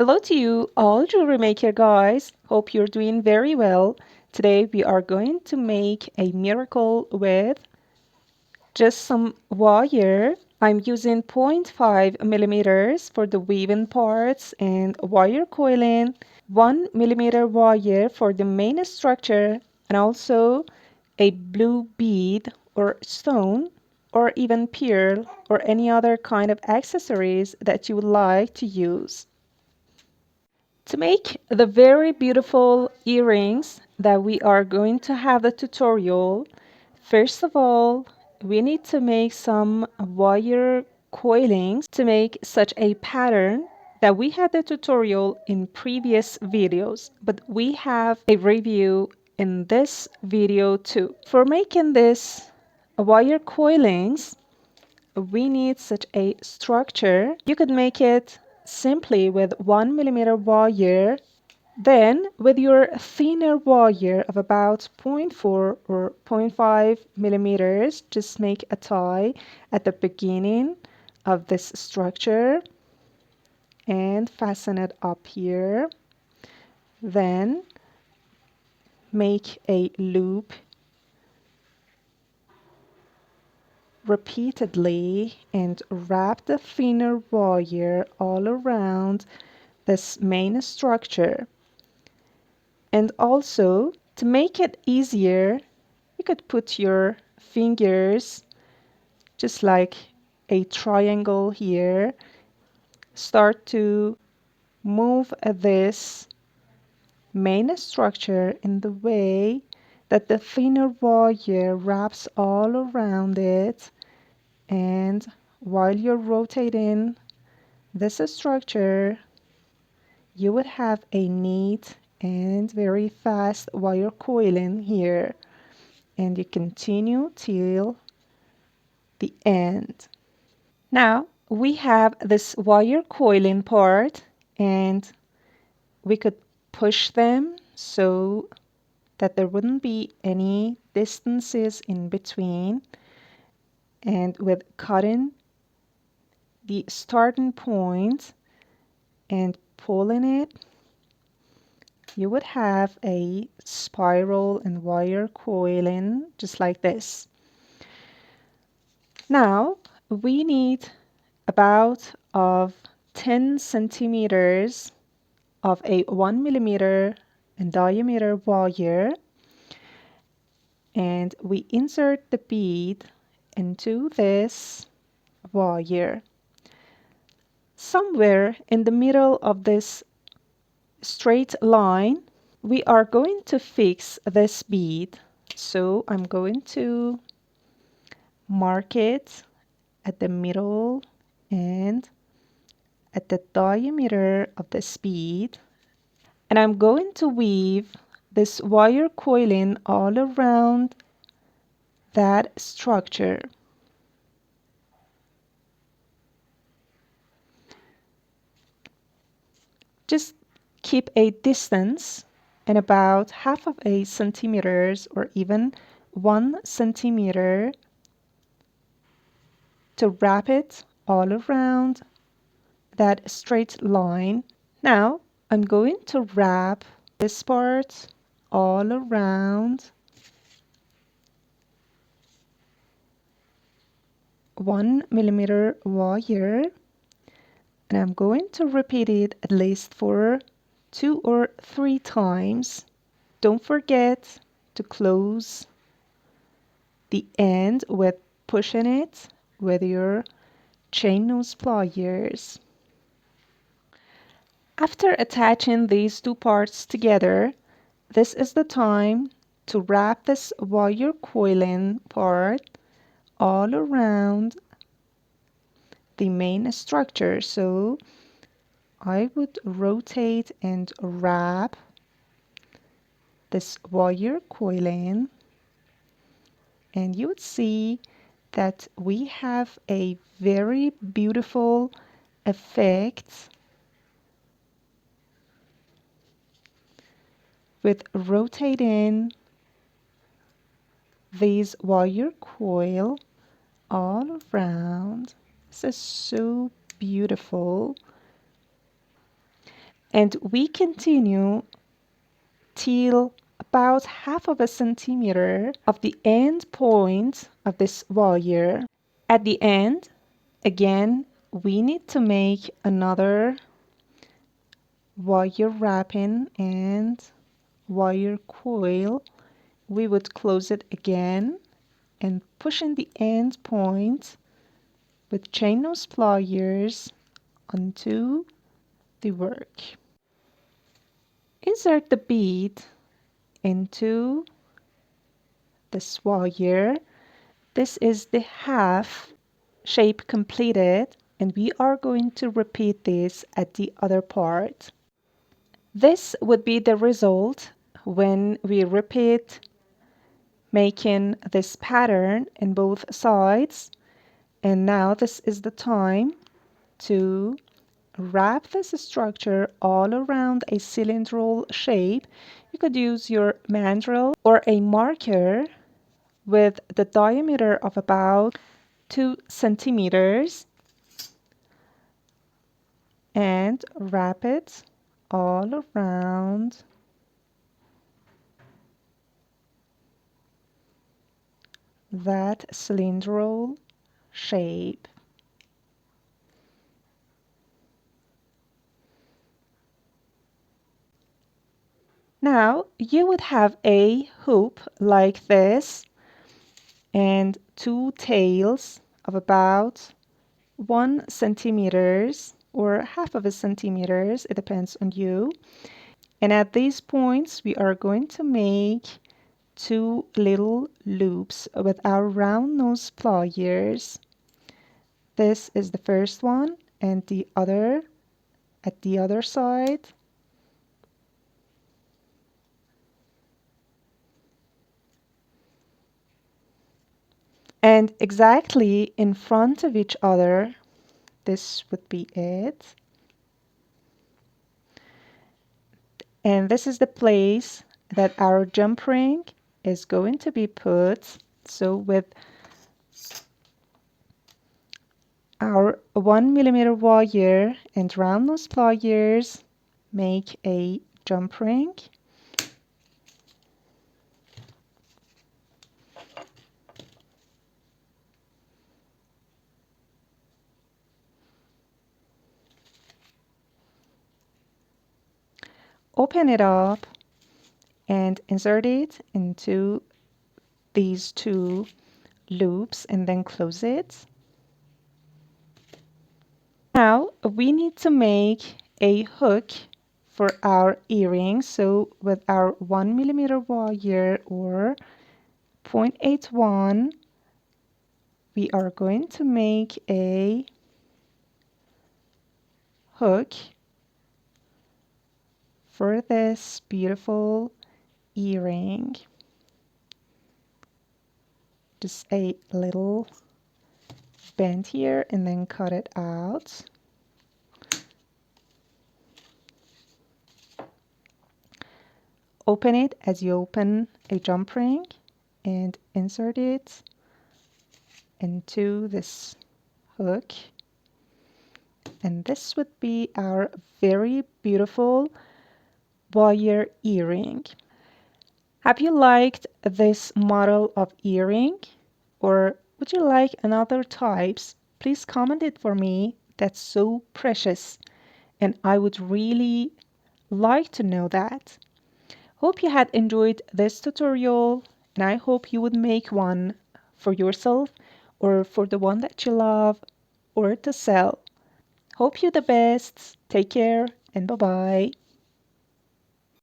Hello to you, all jewelry maker guys. Hope you're doing very well. Today we are going to make a miracle with just some wire. I'm using 0.5 millimeters for the weaving parts and wire coiling, 1 millimeter wire for the main structure, and also a blue bead or stone or even pearl or any other kind of accessories that you would like to use. To make the very beautiful earrings that we are going to have the tutorial, first of all, we need to make some wire coilings to make such a pattern that we had the tutorial in previous videos, but we have a review in this video too. For making this wire coilings, we need such a structure. You could make it simply with 1 millimeter wire. Then with your thinner wire of about 0.4 or zero point 0.5 millimeters, just make a tie at the beginning of this structure and fasten it up here. Then make a loop repeatedly and wrap the thinner wire all around this main structure. And also, to make it easier, you could put your fingers just like a triangle here. Start to move this main structure in the way that the thinner wire wraps all around it. And while you're rotating this structure, you would have a neat and very fast wire coiling here. And you continue till the end. Now we have this wire coiling part, and we could push them so that there wouldn't be any distances in between. And with cutting the starting point and pulling it, you would have a spiral and wire coiling just like this. Now we need about of 10 centimeters of a 1 millimeter in diameter wire, and we insert the bead into this wire. Somewhere in the middle of this straight line, we are going to fix this bead. So I'm going to mark it at the middle and at the diameter of this bead. And I'm going to weave this wire coiling all around that structure. Just keep a distance and about half of a centimeters or even 1 centimeter to wrap it all around that straight line. Now I'm going to wrap this part all around 1 millimeter wire, and I'm going to repeat it at least for 2 or 3 times. Don't forget to close the end with pushing it with your chain nose pliers. After attaching these two parts together, this is the time to wrap this wire coiling part all around the main structure. So I would rotate and wrap this wire coiling, and you would see that we have a very beautiful effect with rotating these wire coil all around. This is so beautiful. And we continue till about half of a centimeter of the end point of this wire. At the end, again, we need to make another wire wrapping and wire coil. We would close it again and push in the end point with chain nose pliers onto the work. Insert the bead into this wire. This is the half shape completed, and we are going to repeat this at the other part. This would be the result when we repeat making this pattern in both sides. And now this is the time to wrap this structure all around a cylindrical shape. You could use your mandrel or a marker with the diameter of about 2 centimeters and wrap it all around that cylindrical shape. Now you would have a hoop like this and two tails of about 1 centimeters or half of a centimeters, it depends on you. And at these points we are going to make two little loops with our round nose pliers. This is the first one and the other at the other side. And exactly in front of each other, this would be it. And this is the place that our jump ring is going to be put. So with our 1 millimeter wire and round nose pliers, make a jump ring. Open it up and insert it into these two loops and then close it. Now we need to make a hook for our earring. So with our 1 millimeter wire or 0.81, we are going to make a hook for this beautiful earring. Just a little bend here and then cut it out. Open it as you open a jump ring and insert it into this hook. And this would be our very beautiful wire earring. Have you liked this model of earring? Or would you like another types? Please comment it for me. That's so precious. And I would really like to know that. Hope you had enjoyed this tutorial and I hope you would make one for yourself or for the one that you love or to sell. Hope you the best. Take care and bye-bye.